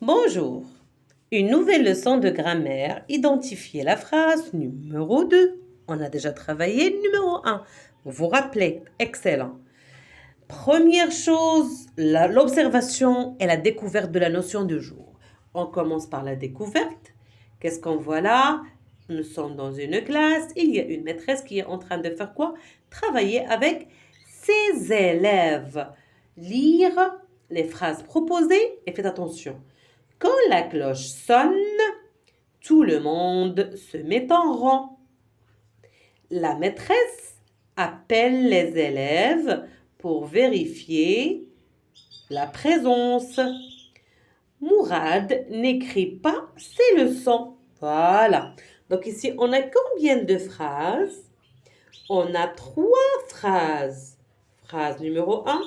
Bonjour. Une nouvelle leçon de grammaire. Identifiez la phrase numéro 2. On a déjà travaillé numéro 1. Vous vous rappelez? Excellent. Première chose, l'observation et la découverte de la notion de jour. On commence par la découverte. Qu'est-ce qu'on voit là? Nous sommes dans une classe. Il y a une maîtresse qui est en train de faire quoi? Travailler avec ses élèves. Lire les phrases proposées et faites attention. Quand la cloche sonne, tout le monde se met en rang. La maîtresse appelle les élèves pour vérifier la présence. Mourad n'écrit pas ses leçons. Voilà. Donc ici, on a combien de phrases? On a 3 phrases. Phrase numéro 1,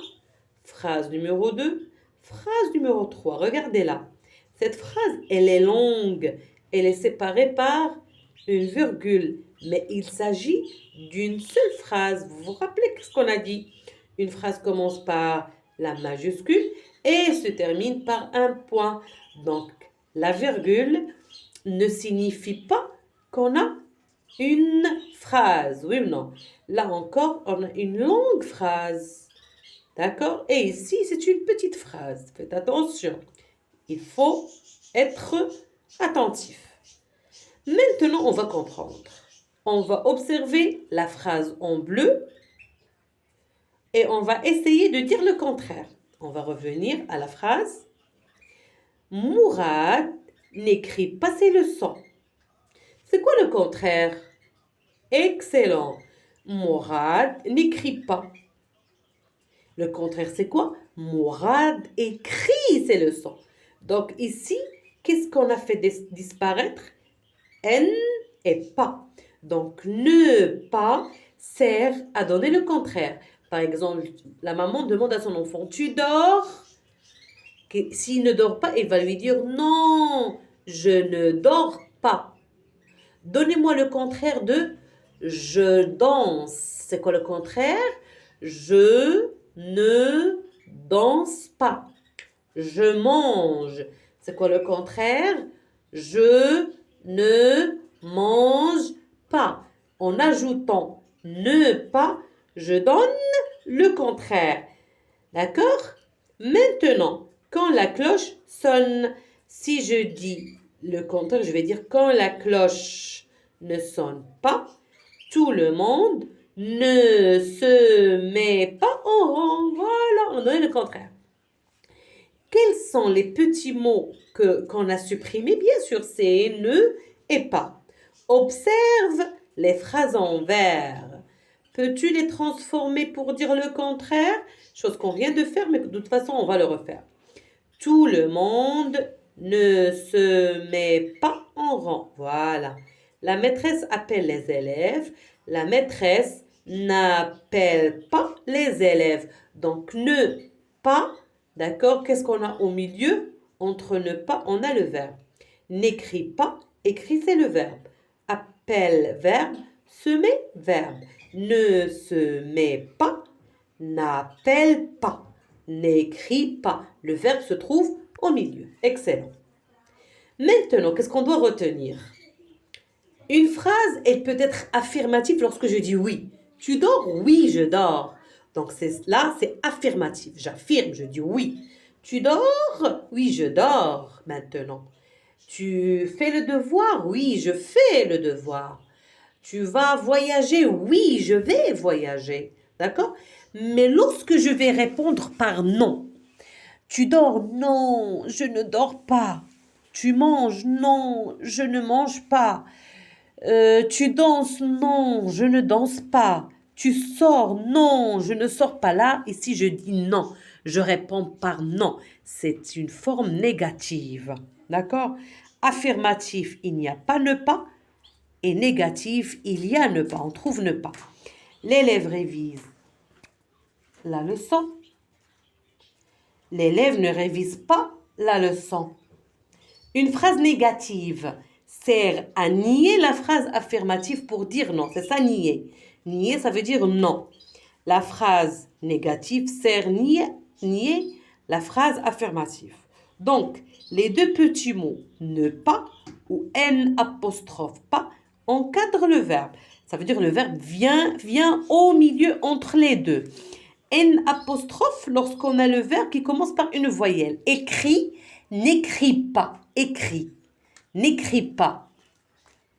phrase numéro 2, phrase numéro 3. Regardez là. Cette phrase, elle est longue. Elle est séparée par une virgule. Mais il s'agit d'une seule phrase. Vous vous rappelez ce qu'on a dit? Une phrase commence par la majuscule et se termine par un point. Donc, la virgule ne signifie pas qu'on a une phrase. Oui ou non? Là encore, on a une longue phrase. D'accord? Et ici, c'est une petite phrase. Faites attention. Il faut être attentif. Maintenant, on va comprendre. On va observer la phrase en bleu et on va essayer de dire le contraire. On va revenir à la phrase. Mourad n'écrit pas ses leçons. C'est quoi le contraire? Excellent. Mourad n'écrit pas. Le contraire, c'est quoi? Mourad écrit ses leçons. Donc ici, qu'est-ce qu'on a fait disparaître? N et pas. Donc ne pas sert à donner le contraire. Par exemple, la maman demande à son enfant, tu dors? S'il ne dort pas, elle va lui dire, non, je ne dors pas. Donnez-moi le contraire de je danse. C'est quoi le contraire? Je ne danse pas. Je mange. C'est quoi le contraire? Je ne mange pas. En ajoutant ne pas, je donne le contraire. D'accord? Maintenant, quand la cloche sonne, si je dis le contraire, je vais dire quand la cloche ne sonne pas, tout le monde ne se met pas en rang. Voilà, on donne le contraire. Quels sont les petits mots qu'on a supprimés? Bien sûr, c'est ne et pas. Observe les phrases en vers. Peux-tu les transformer pour dire le contraire? Chose qu'on vient de faire, mais de toute façon, on va le refaire. Tout le monde ne se met pas en rang. Voilà. La maîtresse appelle les élèves. La maîtresse n'appelle pas les élèves. Donc, ne pas, d'accord? Qu'est-ce qu'on a au milieu? Entre ne pas, on a le verbe. N'écris pas, écrit c'est le verbe. Appelle, verbe. Semer, verbe. Ne se met pas, n'appelle pas, n'écrit pas. Le verbe se trouve au milieu. Excellent. Maintenant, qu'est-ce qu'on doit retenir? Une phrase, elle peut être affirmative lorsque je dis oui. Tu dors? Oui, je dors. Donc là, c'est affirmatif. J'affirme, je dis oui. Tu dors? Oui, je dors maintenant. Tu fais le devoir? Oui, je fais le devoir. Tu vas voyager? Oui, je vais voyager. D'accord? Mais lorsque je vais répondre par non, tu dors? Non, je ne dors pas. Tu manges? Non, je ne mange pas. Tu danses? Non, je ne danse pas. Tu sors? Non, je ne sors pas là. Ici, je dis non. Je réponds par non. C'est une forme négative. D'accord? Affirmatif, il n'y a pas ne pas. Et négatif, il y a ne pas. On trouve ne pas. L'élève révise la leçon. L'élève ne révise pas la leçon. Une phrase négative sert à nier la phrase affirmative pour dire non. C'est ça, nier. Nier, ça veut dire non. La phrase négative sert à nier la phrase affirmative. Donc, les deux petits mots ne pas ou n apostrophe pas encadrent le verbe. Ça veut dire le verbe vient au milieu entre les deux. N apostrophe lorsqu'on a le verbe qui commence par une voyelle. Écrit, n'écrit pas. Écrit, n'écrit pas.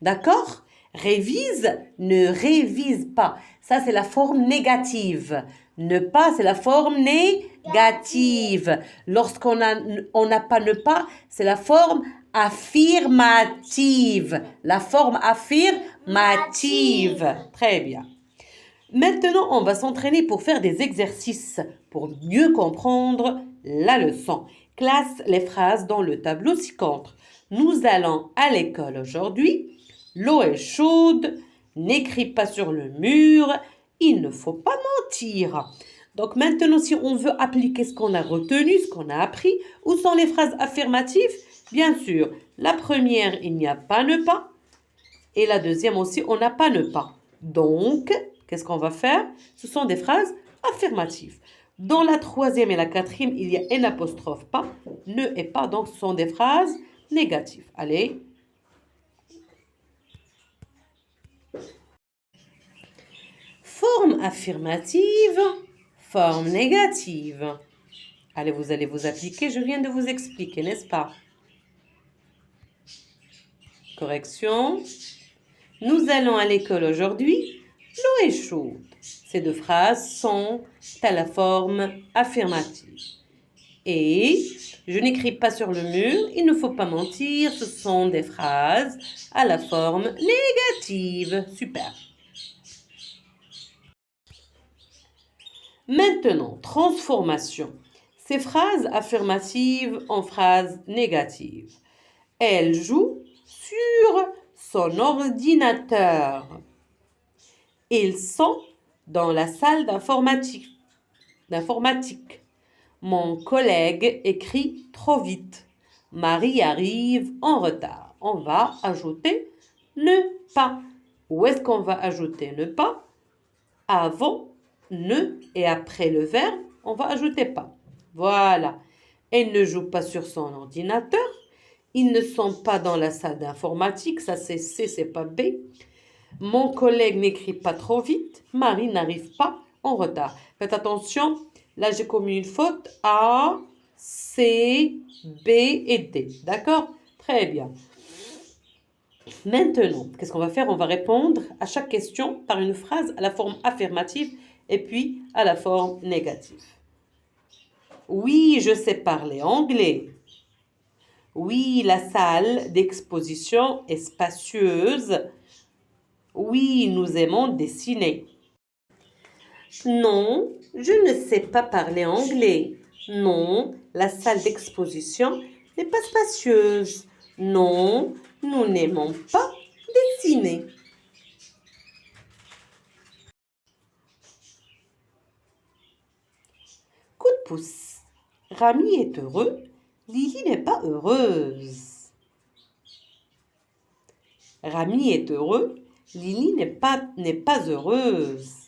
D'accord? Révise, ne révise pas. Ça, c'est la forme négative. Ne pas, c'est la forme négative. Lorsqu'on on n'a pas ne pas, c'est la forme affirmative. La forme affirmative. Très bien. Maintenant, on va s'entraîner pour faire des exercices pour mieux comprendre la leçon. Classe les phrases dans le tableau ci-contre. Nous allons à l'école aujourd'hui. L'eau est chaude. N'écris pas sur le mur. Il ne faut pas mentir. Donc maintenant, si on veut appliquer ce qu'on a retenu, ce qu'on a appris, où sont les phrases affirmatives? Bien sûr, la première, il n'y a pas ne pas. Et la deuxième aussi, on n'a pas ne pas. Donc, qu'est-ce qu'on va faire? Ce sont des phrases affirmatives. Dans la troisième et la quatrième, il y a n apostrophe pas, ne et pas, donc ce sont des phrases négatives. Allez. Forme affirmative, forme négative. Allez, vous allez vous appliquer, je viens de vous expliquer, n'est-ce pas? Correction. Nous allons à l'école aujourd'hui. L'eau est chaude. Ces deux phrases sont à la forme affirmative. Et je n'écris pas sur le mur, il ne faut pas mentir, ce sont des phrases à la forme négative. Super. Maintenant, transformation. Ces phrases affirmatives en phrases négatives. Elle joue sur son ordinateur. Ils sont dans la salle d'informatique. Mon collègue écrit trop vite. Marie arrive en retard. On va ajouter ne pas. Où est-ce qu'on va ajouter ne pas? Avant ne et après le verbe, on va ajouter pas. Voilà. Elle ne joue pas sur son ordinateur. Ils ne sont pas dans la salle d'informatique. Ça, c'est C, c'est pas B. Mon collègue n'écrit pas trop vite. Marie n'arrive pas en retard. Faites attention. Là, j'ai commis une faute. A, C, B et D. D'accord? Très bien. Maintenant, qu'est-ce qu'on va faire? On va répondre à chaque question par une phrase à la forme affirmative et puis à la forme négative. Oui, je sais parler anglais. Oui, la salle d'exposition est spacieuse. Oui, nous aimons dessiner. Non, je ne sais pas parler anglais. Non, la salle d'exposition n'est pas spacieuse. Non, nous n'aimons pas dessiner. Coup de pouce. Rami est heureux. Lily n'est pas heureuse. Rami est heureux. Lily n'est pas heureuse.